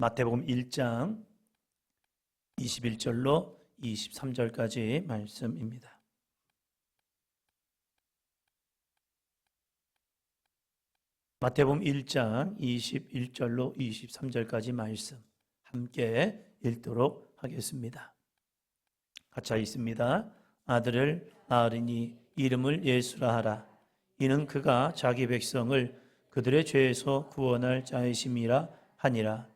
마태복음 1장 21절로 23절까지 말씀입니다. 마태복음 1장 21절로 23절까지 말씀 함께 읽도록 하겠습니다. 같이 있습니다. 아들을 낳으리니 이름을 예수라 하라. 이는 그가 자기 백성을 그들의 죄에서 구원할 자이심이라 하니라.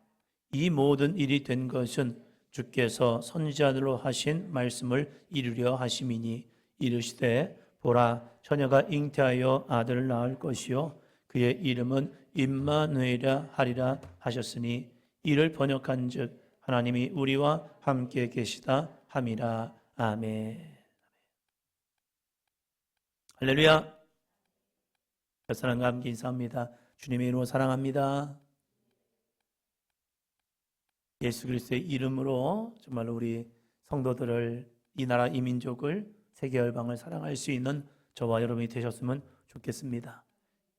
이 모든 일이 된 것은 주께서 선지자들로 하신 말씀을 이루려 하심이니 이르시되 보라 처녀가 잉태하여 아들을 낳을 것이요 그의 이름은 임마누엘이라 하리라 하셨으니 이를 번역한즉 하나님이 우리와 함께 계시다 함이라. 아멘. 할렐루야. 사랑과 함께 인사합니다. 주님의 이름으로 사랑합니다. 예수 그리스도의 이름으로 정말 우리 성도들을, 이 나라 이 민족을, 세계 열방을 사랑할 수 있는 저와 여러분이 되셨으면 좋겠습니다.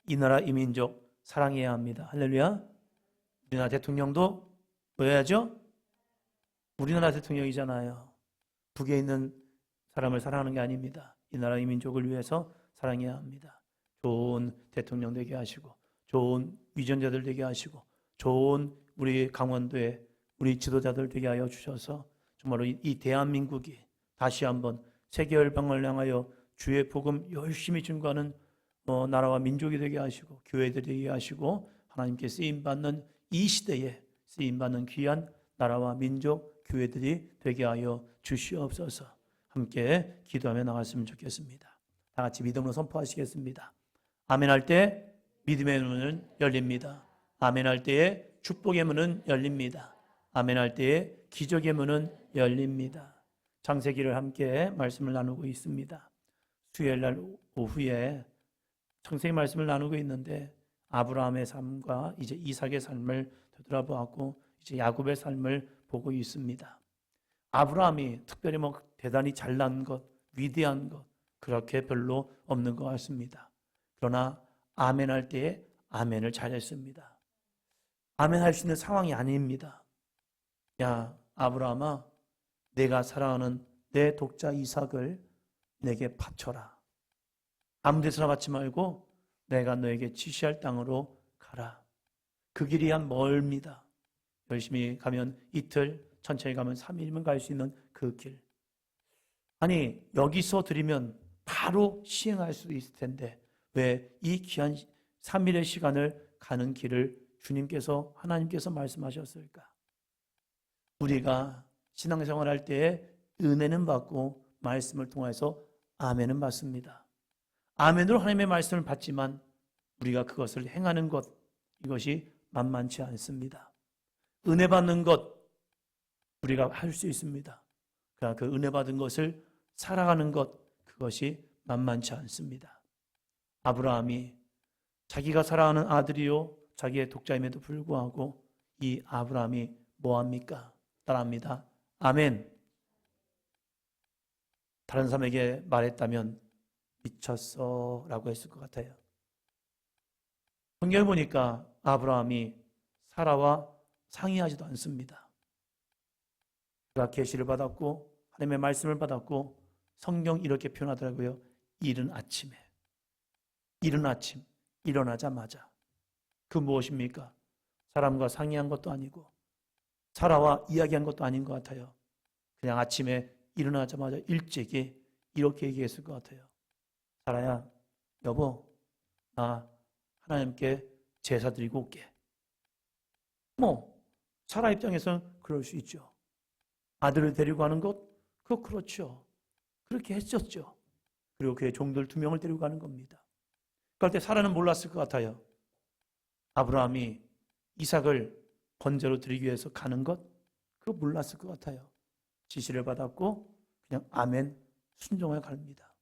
이 나라 이 민족 사랑해야 합니다. 할렐루야. 우리나라 대통령도 뭐 해야죠? 우리나라 대통령이잖아요. 북에 있는 사람을 사랑하는 게 아닙니다. 이 나라 이 민족을 위해서 사랑해야 합니다. 좋은 대통령 되게 하시고, 좋은 위전자들 되게 하시고, 좋은 우리 강원도에 우리 지도자들 되게 하여 주셔서 정말로 이 대한민국이 다시 한번 세계 열방을 향하여 주의 복음 열심히 증거하는 나라와 민족이 되게 하시고, 교회들이 되게 하시고, 하나님께 쓰임받는 이 시대에 쓰임받는 귀한 나라와 민족, 교회들이 되게 하여 주시옵소서. 함께 기도하며 나갔으면 좋겠습니다. 다 같이 믿음으로 선포하시겠습니다. 아멘 할 때 믿음의 문은 열립니다. 아멘 할 때에 축복의 문은 열립니다. 아멘 할 때에 기적의 문은 열립니다. 창세기를 함께 말씀을 나누고 있습니다. 수요일 날 오후에 창세기 말씀을 나누고 있는데 아브라함의 삶과 이제 이삭의 삶을 되돌아보았고 이제 야곱의 삶을 보고 있습니다. 아브라함이 특별히 대단히 잘난 것, 위대한 것 그렇게 별로 없는 것 같습니다. 그러나 아멘 할 때에 아멘을 잘했습니다. 아멘 할 수 있는 상황이 아닙니다. 야 아브라함아, 내가 사랑하는 내 독자 이삭을 내게 바쳐라. 아무 데서나 받지 말고 내가 너에게 지시할 땅으로 가라. 그 길이 한 멀습니다. 열심히 가면 이틀, 천천히 가면 3일이면 갈 수 있는 그 길. 아니 여기서 드리면 바로 시행할 수도 있을 텐데 왜 이 귀한 3일의 시간을 가는 길을 주님께서, 하나님께서 말씀하셨을까? 우리가 신앙생활 할 때에 은혜는 받고 말씀을 통해서 아멘은 받습니다. 아멘으로 하나님의 말씀을 받지만 우리가 그것을 행하는 것, 이것이 만만치 않습니다. 은혜 받는 것 우리가 할 수 있습니다. 그러나 그 은혜 받은 것을 살아가는 것, 그것이 만만치 않습니다. 아브라함이 자기가 사랑하는 아들이요 자기의 독자임에도 불구하고 이 아브라함이 뭐합니까? 따라합니다. 아멘. 다른 사람에게 말했다면 미쳤어 라고 했을 것 같아요. 성경을 보니까 아브라함이 사라와 상의하지도 않습니다. 그가 계시를 받았고 하나님의 말씀을 받았고 성경 이렇게 표현하더라고요. 이른 아침에, 이른 아침 일어나자마자. 그 무엇입니까? 사람과 상의한 것도 아니고 사라와 이야기한 것도 아닌 것 같아요. 그냥 아침에 일어나자마자 일찍이 이렇게 얘기했을 것 같아요. 사라야, 여보, 나 하나님께 제사 드리고 올게. 사라 입장에서는 그럴 수 있죠. 아들을 데리고 가는 것, 그거 그렇죠. 그렇게 했었죠. 그리고 그의 종들 2명을 데리고 가는 겁니다. 그럴 때 사라는 몰랐을 것 같아요. 아브라함이 이삭을 번제로 드리기 위해서 가는 것, 그거 몰랐을 것 같아요. 지시를 받았고 그냥 아멘 순종해 갑니다.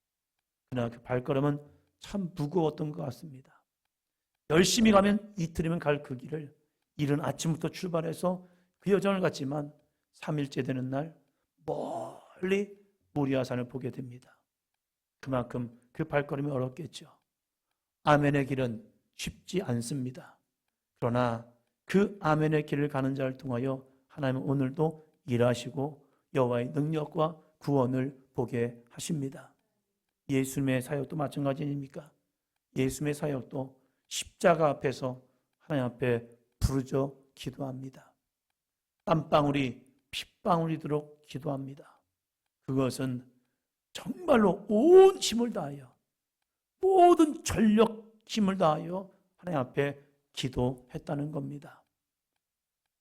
그러나 그 발걸음은 참 무거웠던 것 같습니다. 열심히 가면 이틀이면 갈 그 길을 이른 아침부터 출발해서 그 여정을 갔지만 3일째 되는 날 멀리 모리아산을 보게 됩니다. 그만큼 그 발걸음이 어렵겠죠. 아멘의 길은 쉽지 않습니다. 그러나 그 아멘의 길을 가는 자를 통하여 하나님은 오늘도 일하시고 여호와의 능력과 구원을 보게 하십니다. 예수님의 사역도 마찬가지 아닙니까? 예수님의 사역도 십자가 앞에서 하나님 앞에 부르짖어 기도합니다. 땀방울이 핏방울이도록 기도합니다. 그것은 정말로 온 힘을 다하여, 모든 전력 힘을 다하여 하나님 앞에 기도했다는 겁니다.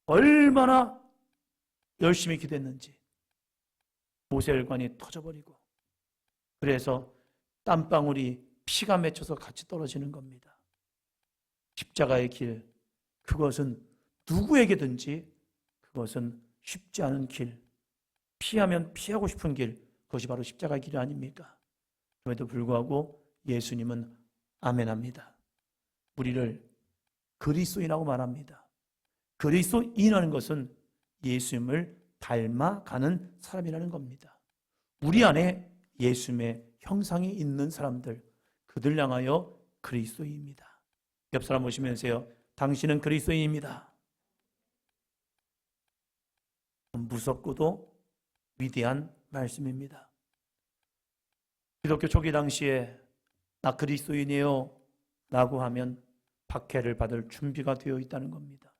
얼마나 열심히 기도했는지 모세혈관이 터져버리고, 그래서 땀방울이 피가 맺혀서 같이 떨어지는 겁니다. 십자가의 길, 그것은 누구에게든지 그것은 쉽지 않은 길, 피하면 피하고 싶은 길, 그것이 바로 십자가의 길이 아닙니까? 그럼에도 불구하고 예수님은 아멘합니다. 우리를 그리스도인이라고 말합니다. 그리스도인이라는 것은 예수님을 닮아가는 사람이라는 겁니다. 우리 안에 예수님의 형상이 있는 사람들, 그들 향하여 그리스도인입니다. 옆 사람 보시면서요, 당신은 그리스도인입니다. 무섭고도 위대한 말씀입니다. 기독교 초기 당시에 나 그리스도인이에요 라고 하면 박해를 받을 준비가 되어 있다는 겁니다.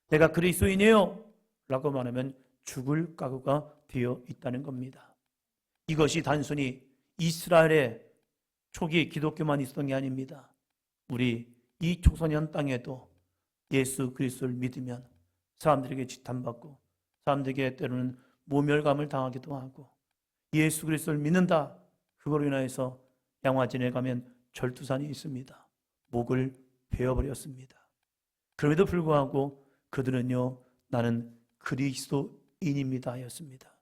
내가 그리스도인이에요 라고 말하면 죽을 각오가 되어 있다는 겁니다. 이것이 단순히 이스라엘의 초기 기독교만 있었던 게 아닙니다. 우리 이 초소년 땅에도 예수 그리스도를 믿으면 사람들에게 지탄받고, 사람들에게 때로는 모멸감을 당하기도 하고, 예수 그리스도를 믿는다, 그거로 인하여서 양화진에 가면 절투산이 있습니다. 목을 베어버렸습니다. 그럼에도 불구하고 그들은요, 나는 그리스도인입니다 하였습니다.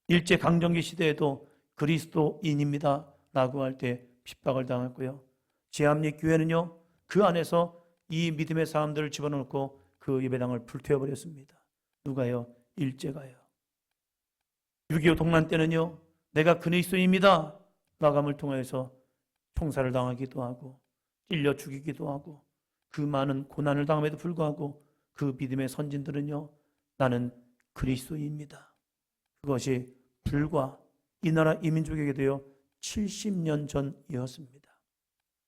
일제강점기 시대에도 그리스도인입니다 라고 할 때 핍박을 당했고요, 제암리교회는요, 그 안에서 이 믿음의 사람들을 집어넣고 그 예배당을 불태워버렸습니다. 누가요? 일제가요. 6.25 동란 때는요, 내가 그리스도인입니다 라감을 통해서 총살을 당하기도 하고 찔려 죽이기도 하고, 그 많은 고난을 당함에도 불구하고 그 믿음의 선진들은요, 나는 그리스도인입니다. 그것이 불과 이 나라 이민족에게도요 70년 전이었습니다.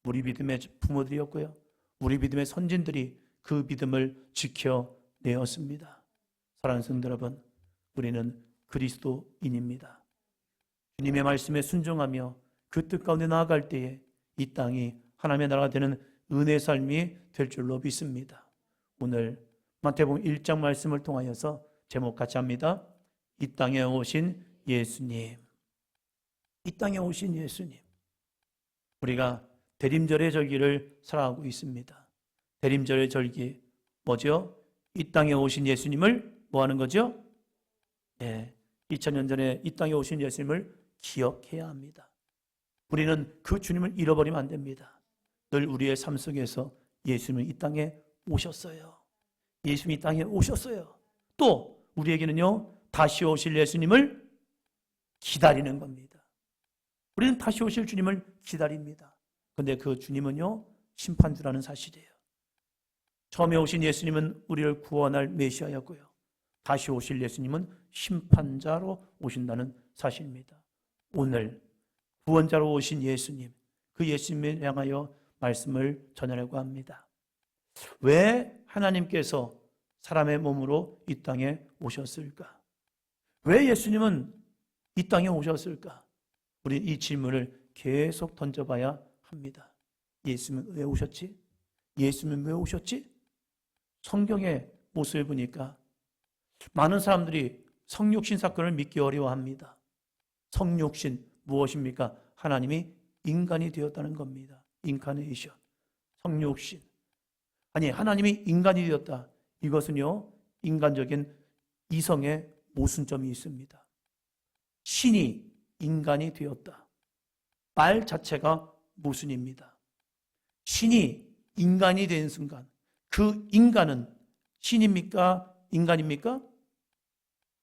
우리 믿음의 부모들이었고요, 우리 믿음의 선진들이 그 믿음을 지켜내었습니다. 사랑하는 성도 여러분, 우리는 그리스도인입니다. 주님의 말씀에 순종하며 그 뜻 가운데 나아갈 때에 이 땅이 하나님의 나라가 되는 은혜의 삶이 될 줄로 믿습니다. 오늘 마태복음 1장 말씀을 통하여서 제목 같이 합니다. 이 땅에 오신 예수님. 이 땅에 오신 예수님. 우리가 대림절의 절기를 살아가고 있습니다. 대림절의 절기 뭐죠? 이 땅에 오신 예수님을 뭐 하는 거죠? 네, 2000년 전에 이 땅에 오신 예수님을 기억해야 합니다. 우리는 그 주님을 잃어버리면 안 됩니다. 늘 우리의 삶 속에서 예수님은 이 땅에 오셨어요. 예수님이 이 땅에 오셨어요. 또 우리에게는요, 다시 오실 예수님을 기다리는 겁니다. 우리는 다시 오실 주님을 기다립니다. 그런데 그 주님은요, 심판주라는 사실이에요. 처음에 오신 예수님은 우리를 구원할 메시아였고요, 다시 오실 예수님은 심판자로 오신다는 사실입니다. 오늘 구원자로 오신 예수님, 그 예수님을 향하여 말씀을 전하려고 합니다. 왜 하나님께서 사람의 몸으로 이 땅에 오셨을까? 왜 예수님은 이 땅에 오셨을까? 우리 이 질문을 계속 던져봐야 합니다. 예수님은 왜 오셨지? 예수님은 왜 오셨지? 성경의 모습을 보니까 많은 사람들이 성육신 사건을 믿기 어려워합니다. 성육신 무엇입니까? 하나님이 인간이 되었다는 겁니다. 인카네이션, 성육신. 아니, 하나님이 인간이 되었다. 이것은요, 인간적인 이성의 모순점이 있습니다. 신이 인간이 되었다. 말 자체가 모순입니다. 신이 인간이 된 순간, 그 인간은 신입니까? 인간입니까?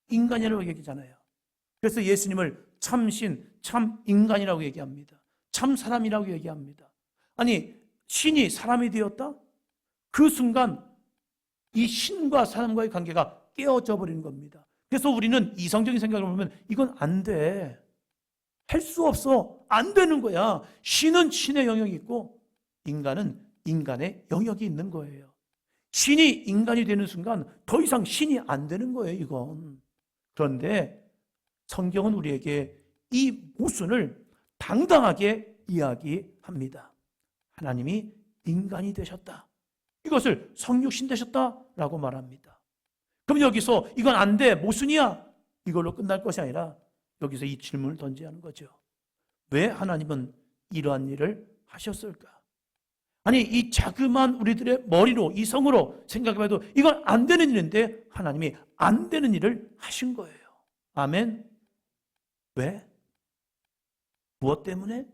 인간이라고 얘기하잖아요. 그래서 예수님을 참신, 참 인간이라고 얘기합니다. 참 사람이라고 얘기합니다. 아니, 신이 사람이 되었다? 그 순간 이 신과 사람과의 관계가 깨어져 버리는 겁니다. 그래서 우리는 이성적인 생각을 보면 이건 안 돼. 할 수 없어. 안 되는 거야. 신은 신의 영역이 있고 인간은 인간의 영역이 있는 거예요. 신이 인간이 되는 순간 더 이상 신이 안 되는 거예요, 이건. 그런데 성경은 우리에게 이 모순을 당당하게 이야기합니다. 하나님이 인간이 되셨다. 이것을 성육신 되셨다라고 말합니다. 그럼 여기서 이건 안 돼, 모순이야, 이걸로 끝날 것이 아니라 여기서 이 질문을 던져야 하는 거죠. 왜 하나님은 이러한 일을 하셨을까? 아니, 이 자그마한 우리들의 머리로, 이성으로 생각해봐도 이건 안 되는 일인데 하나님이 안 되는 일을 하신 거예요. 아멘. 왜? 무엇 때문에?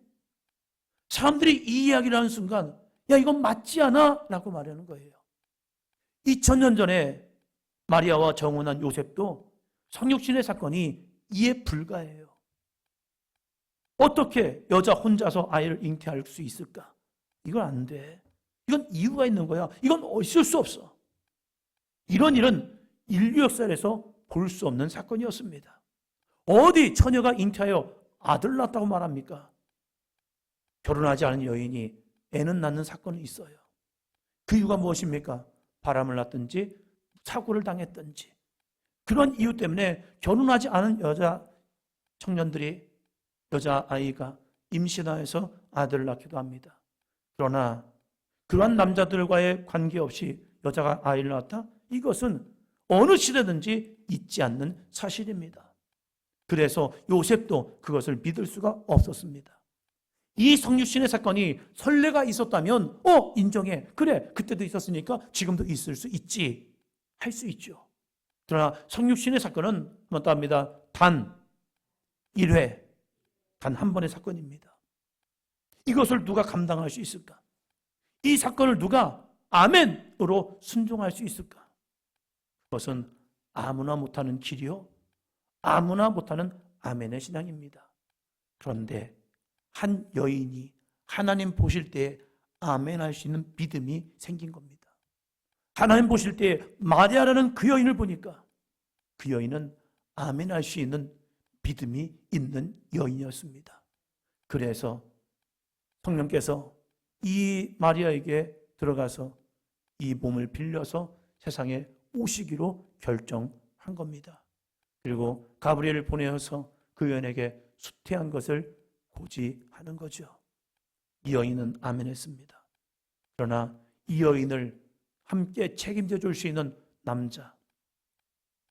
사람들이 이 이야기를 하는 순간 야, 이건 맞지 않아? 라고 말하는 거예요. 2000년 전에 마리아와 정혼한 요셉도 성육신의 사건이 이해 불가해요. 어떻게 여자 혼자서 아이를 잉태할 수 있을까? 이건 안 돼. 이건 이유가 있는 거야. 이건 있을 수 없어. 이런 일은 인류 역사에서 볼 수 없는 사건이었습니다. 어디 처녀가 잉태하여 아들 낳았다고 말합니까? 결혼하지 않은 여인이 애는 낳는 사건이 있어요. 그 이유가 무엇입니까? 바람을 낳든지 사고를 당했든지 그런 이유 때문에 결혼하지 않은 여자 청년들이, 여자아이가 임신하여서 아들을 낳기도 합니다. 그러나 그러한 남자들과의 관계없이 여자가 아이를 낳았다? 이것은 어느 시대든지 있지 않는 사실입니다. 그래서 요셉도 그것을 믿을 수가 없었습니다. 이 성육신의 사건이 선례가 있었다면 인정해. 그래, 그때도 있었으니까 지금도 있을 수 있지. 할 수 있죠. 그러나 성육신의 사건은 뭐다 합니다. 단 1회, 단 한 번의 사건입니다. 이것을 누가 감당할 수 있을까? 이 사건을 누가 아멘으로 순종할 수 있을까? 그것은 아무나 못하는 길이요, 아무나 못하는 아멘의 신앙입니다. 그런데 한 여인이 하나님 보실 때 아멘할 수 있는 믿음이 생긴 겁니다. 하나님 보실 때 마리아라는 그 여인을 보니까 그 여인은 아멘할 수 있는 믿음이 있는 여인이었습니다. 그래서 성령께서 이 마리아에게 들어가서 이 몸을 빌려서 세상에 오시기로 결정한 겁니다. 그리고 가브리엘을 보내어서 그 여인에게 수태한 것을 고지하는 거죠. 이 여인은 아멘했습니다. 그러나 이 여인을 함께 책임져 줄 수 있는 남자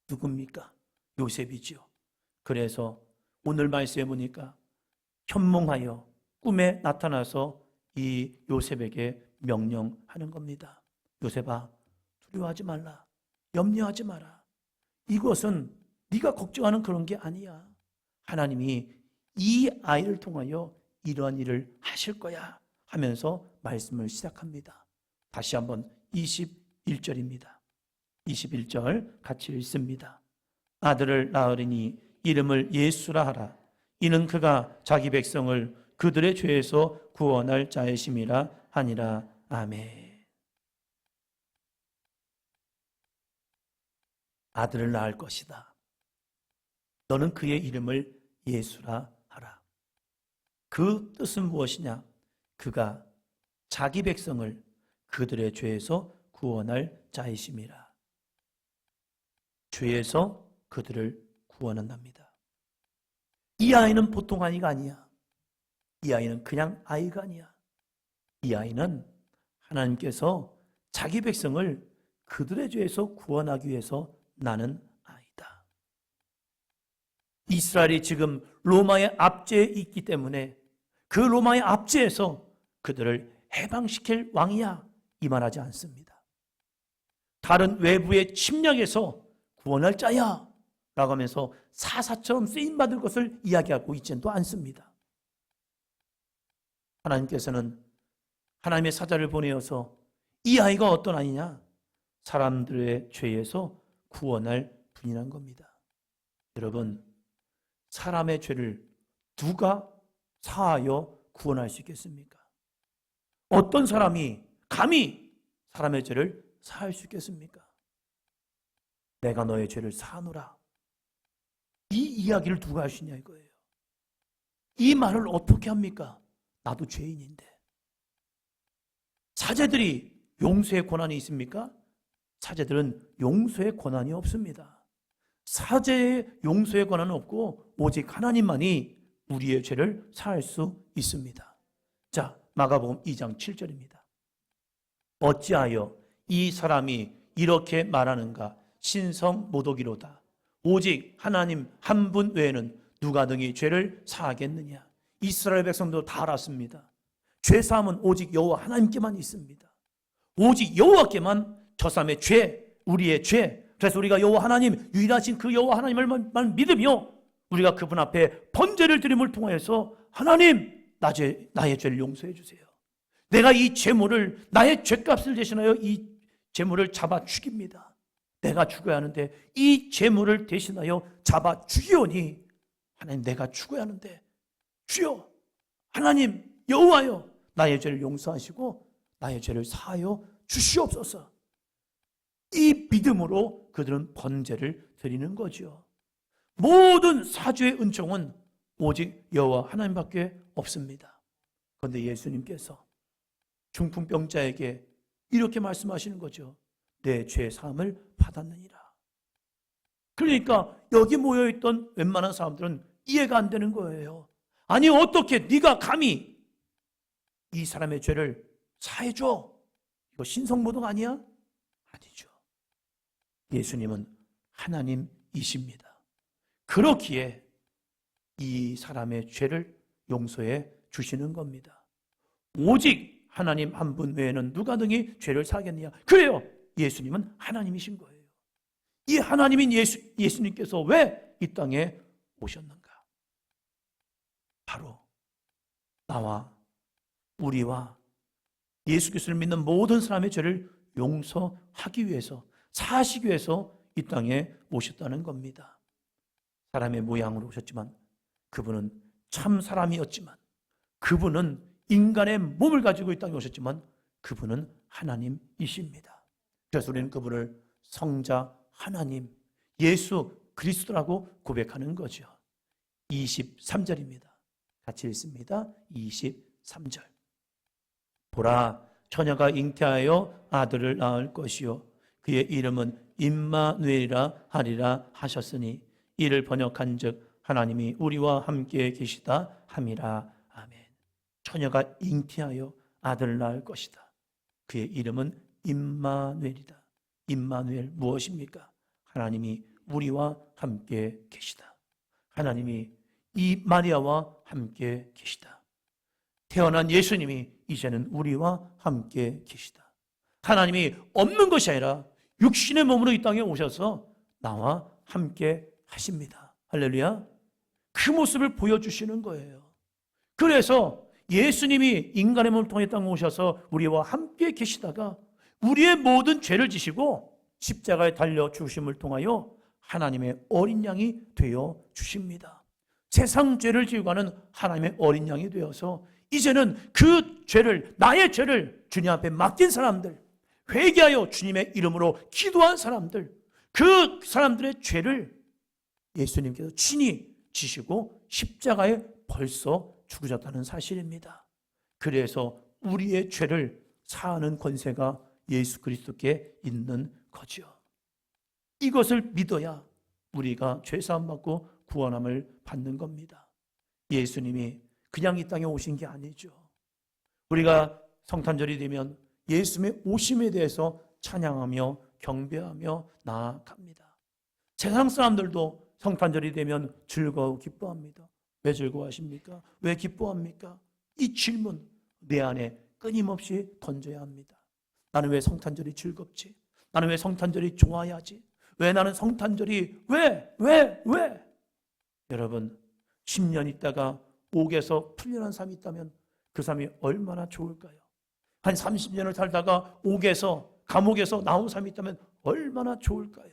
누굽니까? 요셉이죠. 그래서 오늘 말씀해 보니까 현몽하여 꿈에 나타나서 이 요셉에게 명령하는 겁니다. 요셉아, 두려워하지 말라. 염려하지 마라. 이것은 네가 걱정하는 그런 게 아니야. 하나님이 이 아이를 통하여 이러한 일을 하실 거야 하면서 말씀을 시작합니다. 다시 한번 21절입니다. 21절 같이 읽습니다. 아들을 낳으리니 이름을 예수라 하라. 이는 그가 자기 백성을 그들의 죄에서 구원할 자이심이라 하니라. 아멘. 아들을 낳을 것이다. 너는 그의 이름을 예수라 하라. 그 뜻은 무엇이냐? 그가 자기 백성을 그들의 죄에서 구원할 자이심이라. 죄에서 그들을 구원한답니다. 이 아이는 보통 아이가 아니야. 이 아이는 그냥 아이가 아니야. 이 아이는 하나님께서 자기 백성을 그들의 죄에서 구원하기 위해서 나는 아이다. 이스라엘이 지금 로마의 압제에 있기 때문에 그 로마의 압제에서 그들을 해방시킬 왕이야, 이 말하지 않습니다. 다른 외부의 침략에서 구원할 자야 라고 하면서 사사처럼 쓰임받을 것을 이야기하고 있지도 않습니다. 하나님께서는 하나님의 사자를 보내어서 이 아이가 어떤 아이냐? 사람들의 죄에서 구원할 분이란 겁니다. 여러분, 사람의 죄를 누가 사하여 구원할 수 있겠습니까? 어떤 사람이 감히 사람의 죄를 사할 수 있겠습니까? 내가 너의 죄를 사하노라. 이 이야기를 누가 하시냐 이거예요. 이 말을 어떻게 합니까? 나도 죄인인데. 사제들이 용서의 권한이 있습니까? 사제들은 용서의 권한이 없습니다. 사제의 용서의 권한은 없고 오직 하나님만이 우리의 죄를 사할 수 있습니다. 자, 마가복음 2장 7절입니다. 어찌하여 이 사람이 이렇게 말하는가? 신성모독이로다. 오직 하나님 한 분 외에는 누가 등이 죄를 사하겠느냐. 이스라엘 백성도 다 알았습니다. 죄사함은 오직 여호와 하나님께만 있습니다. 오직 여호와께만 저 사람의 죄, 우리의 죄, 그래서 우리가 여호와 하나님, 유일하신 그 여호와 하나님을만 믿으며 우리가 그분 앞에 번제를 드림을 통하여서 하나님, 나의 죄를 용서해 주세요. 내가 이 재물을, 나의 죄값을 대신하여 이 재물을 잡아 죽입니다. 내가 죽어야 하는데 이 재물을 대신하여 잡아 죽이오니 하나님, 내가 죽어야 하는데 주여, 하나님, 여호와여, 나의 죄를 용서하시고 나의 죄를 사하여 주시옵소서. 이 믿음으로 그들은 번제를 드리는 거죠. 모든 사죄의 은총은 오직 여호와 하나님밖에 없습니다. 그런데 예수님께서 중풍병자에게 이렇게 말씀하시는 거죠. 내 죄 사함을 받았느니라. 그러니까 여기 모여있던 웬만한 사람들은 이해가 안 되는 거예요. 아니, 어떻게 네가 감히 이 사람의 죄를 사해줘? 이거 신성모독 아니야? 아니죠. 예수님은 하나님이십니다. 그렇기에 이 사람의 죄를 용서해 주시는 겁니다. 오직 하나님 한 분 외에는 누가 등이 죄를 사겠느냐? 그래요. 예수님은 하나님이신 거예요. 이 하나님인 예수님께서 왜 이 땅에 오셨는가? 바로 나와 우리와 예수 그리스도를 믿는 모든 사람의 죄를 용서하기 위해서, 사하시기 위해서 이 땅에 오셨다는 겁니다. 사람의 모양으로 오셨지만 그분은 참 사람이었지만, 그분은 인간의 몸을 가지고 이 땅에 오셨지만 그분은 하나님이십니다. 그래서 우리는 그분을 성자 하나님, 예수 그리스도라고 고백하는 거죠. 23절입니다. 같이 읽습니다. 23절. 보라, 처녀가 잉태하여 아들을 낳을 것이요 그의 이름은 임마누엘이라 하리라 하셨으니 이를 번역한즉 하나님이 우리와 함께 계시다 함이라. 아멘. 처녀가 잉태하여 아들을 낳을 것이다. 그의 이름은 임마누엘이다. 임마누엘 무엇입니까? 하나님이 우리와 함께 계시다. 하나님이 이 마리아와 함께 계시다. 태어난 예수님이 이제는 우리와 함께 계시다. 하나님이 없는 것이 아니라 육신의 몸으로 이 땅에 오셔서 나와 함께 하십니다. 할렐루야. 그 모습을 보여주시는 거예요. 그래서 예수님이 인간의 몸을 통해 땅에 오셔서 우리와 함께 계시다가 우리의 모든 죄를 지시고 십자가에 달려 죽으심을 통하여 하나님의 어린 양이 되어 주십니다. 세상 죄를 지고 가는 하나님의 어린 양이 되어서 이제는 그 죄를, 나의 죄를 주님 앞에 맡긴 사람들, 회개하여 주님의 이름으로 기도한 사람들, 그 사람들의 죄를 예수님께서 친히 지시고 십자가에 벌써 죽으셨다는 사실입니다. 그래서 우리의 죄를 사하는 권세가 예수 그리스도께 있는 거죠. 이것을 믿어야 우리가 죄사함 받고 구원함을 받는 겁니다. 예수님이 그냥 이 땅에 오신 게 아니죠. 우리가 성탄절이 되면 예수님의 오심에 대해서 찬양하며 경배하며 나아갑니다. 세상 사람들도 성탄절이 되면 즐거워 기뻐합니다. 왜 즐거워하십니까? 왜 기뻐합니까? 이 질문 내 안에 끊임없이 던져야 합니다. 나는 왜 성탄절이 즐겁지? 나는 왜 성탄절이 좋아야지? 왜 나는 성탄절이 왜? 여러분, 10년 있다가 옥에서 풀려난 사람이 있다면 그 사람이 얼마나 좋을까요? 한 30년을 살다가 감옥에서 나온 사람이 있다면 얼마나 좋을까요?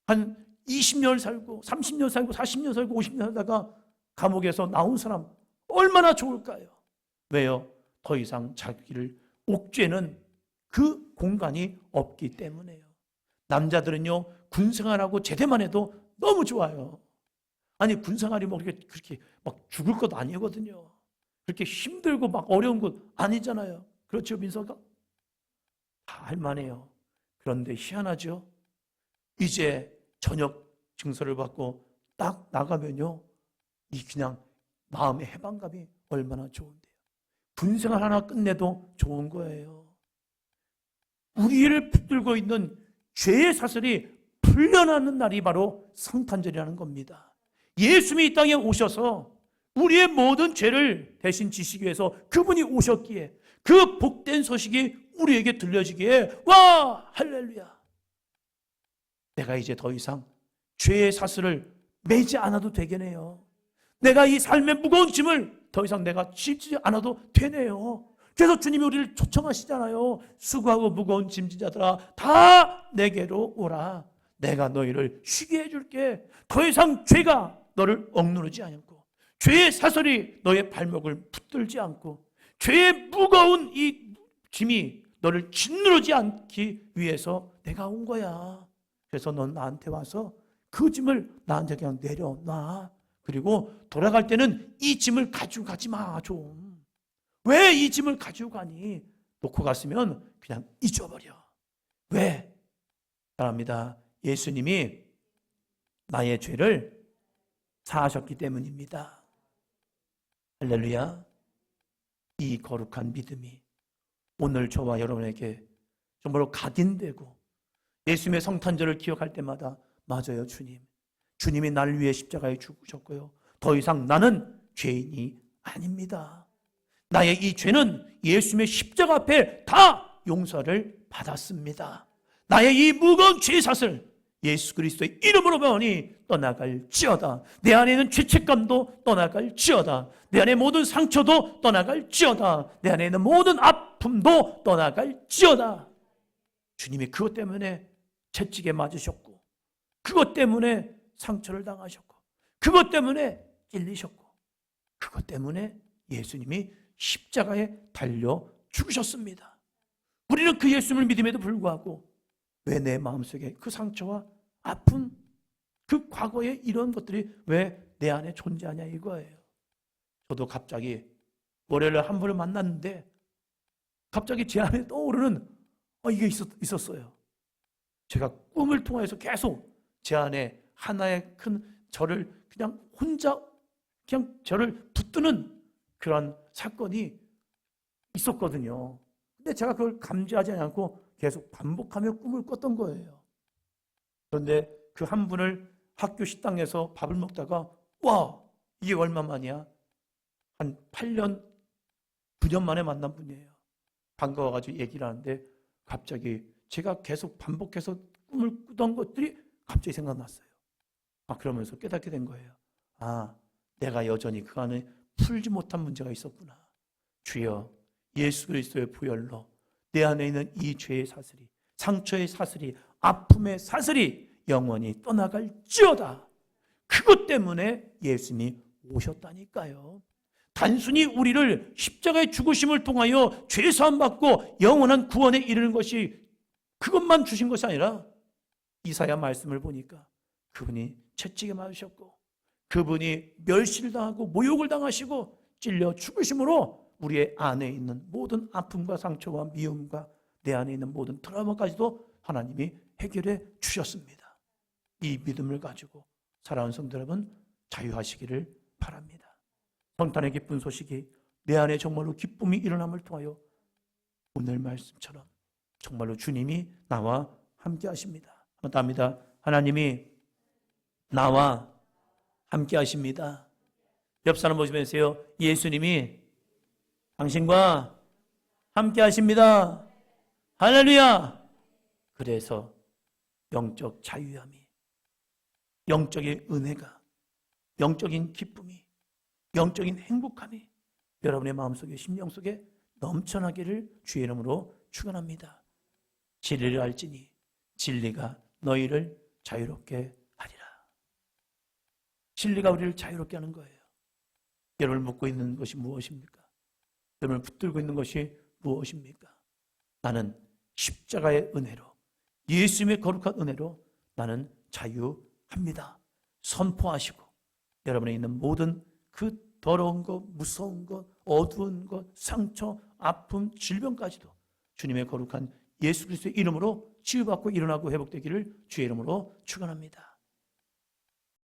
한 20년 살고 30년 살고 40년 살고 50년 살다가 감옥에서 나온 사람 얼마나 좋을까요? 왜요? 더 이상 자기를 옥죄는 그 공간이 없기 때문에요. 남자들은요, 군생활하고 제대만 해도 너무 좋아요. 아니, 군생활이 뭐 그렇게 막 죽을 것 아니거든요. 그렇게 힘들고 막 어려운 것 아니잖아요. 그렇죠, 민서가? 다 할만해요. 그런데 희한하죠? 이제 저녁 증서를 받고 딱 나가면요, 이 그냥 마음의 해방감이 얼마나 좋은데요. 군생활 하나 끝내도 좋은 거예요. 우리를 붙들고 있는 죄의 사슬이 풀려나는 날이 바로 성탄절이라는 겁니다. 예수님이 이 땅에 오셔서 우리의 모든 죄를 대신 지시기 위해서 그분이 오셨기에 그 복된 소식이 우리에게 들려지기에 와, 할렐루야. 내가 이제 더 이상 죄의 사슬을 매지 않아도 되겠네요. 내가 이 삶의 무거운 짐을 더 이상 내가 지지 않아도 되네요. 그래서 주님이 우리를 초청하시잖아요. 수고하고 무거운 짐진 자들아 다 내게로 오라. 내가 너희를 쉬게 해줄게. 더 이상 죄가 너를 억누르지 않고 죄의 사슬이 너의 발목을 붙들지 않고 죄의 무거운 이 짐이 너를 짓누르지 않기 위해서 내가 온 거야. 그래서 넌 나한테 와서 그 짐을 나한테 그냥 내려놔. 그리고 돌아갈 때는 이 짐을 가지고 가지 마. 좀 왜 이 짐을 가지고 가니? 놓고 갔으면 그냥 잊어버려. 왜? 사랑합니다. 예수님이 나의 죄를 사하셨기 때문입니다. 할렐루야. 이 거룩한 믿음이 오늘 저와 여러분에게 정말로 각인되고 예수님의 성탄절을 기억할 때마다 맞아요, 주님. 주님이 나를 위해 십자가에 죽으셨고요. 더 이상 나는 죄인이 아닙니다. 나의 이 죄는 예수님의 십자가 앞에 다 용서를 받았습니다. 나의 이 무거운 죄의 사슬 예수 그리스도의 이름으로 보니 떠나갈지어다. 내 안에 있는 죄책감도 떠나갈지어다. 내 안에 모든 상처도 떠나갈지어다. 내 안에 있는 모든 아픔도 떠나갈지어다. 주님이 그것 때문에 채찍에 맞으셨고 그것 때문에 상처를 당하셨고 그것 때문에 찔리셨고 그것 때문에 예수님이 십자가에 달려 죽으셨습니다. 우리는 그 예수님을 믿음에도 불구하고 왜 내 마음속에 그 상처와 아픔, 그 과거의 이런 것들이 왜 내 안에 존재하냐 이거예요. 저도 갑자기 월요일에 한 분을 만났는데 갑자기 제 안에 떠오르는 이게 있었어요. 제가 꿈을 통해서 계속 제 안에 하나의 큰 저를 그냥 혼자 그냥 저를 붙드는 그런 사건이 있었거든요. 근데 제가 그걸 감지하지 않고 계속 반복하며 꿈을 꿨던 거예요. 그런데 그 한 분을 학교 식당에서 밥을 먹다가 와, 이게 얼마 만이야? 한 8년, 9년 만에 만난 분이에요. 반가워가지고 얘기를 하는데 갑자기 제가 계속 반복해서 꿈을 꾸던 것들이 갑자기 생각났어요. 그러면서 깨닫게 된 거예요. 내가 여전히 그 안에 풀지 못한 문제가 있었구나. 주여, 예수 그리스도의 보혈로 내 안에 있는 이 죄의 사슬이, 상처의 사슬이, 아픔의 사슬이 영원히 떠나갈지어다. 그것 때문에 예수님이 오셨다니까요. 단순히 우리를 십자가의 죽으심을 통하여 죄사함 받고 영원한 구원에 이르는 것이 그것만 주신 것이 아니라 이사야 말씀을 보니까 그분이 채찍에 맞으셨고 그분이 멸시를 당하고 모욕을 당하시고 찔려 죽으심으로 우리의 안에 있는 모든 아픔과 상처와 미움과 내 안에 있는 모든 트라우마까지도 하나님이 해결해 주셨습니다. 이 믿음을 가지고 사랑하는 성도 여러분, 자유하시기를 바랍니다. 성탄의 기쁜 소식이 내 안에 정말로 기쁨이 일어남을 통하여 오늘 말씀처럼 정말로 주님이 나와 함께 하십니다. 합니다. 하나님이 나와 함께 하십니다. 옆 사람 보시면서요, 예수님이 당신과 함께 하십니다. 할렐루야. 그래서 영적 자유함이, 영적인 은혜가, 영적인 기쁨이, 영적인 행복함이 여러분의 마음속에, 심령 속에 넘쳐나기를 주의 이름으로 축원합니다. 진리를 알지니 진리가 너희를 자유롭게 하리라. 진리가 우리를 자유롭게 하는 거예요. 여러분을 묶고 있는 것이 무엇입니까? 여러분을 붙들고 있는 것이 무엇입니까? 나는 십자가의 은혜로 예수님의 거룩한 은혜로 나는 자유합니다. 선포하시고 여러분에 있는 모든 그 더러운 것, 무서운 것, 어두운 것, 상처, 아픔, 질병까지도 주님의 거룩한 예수 그리스도의 이름으로 치유받고 일어나고 회복되기를 주의 이름으로 축원합니다.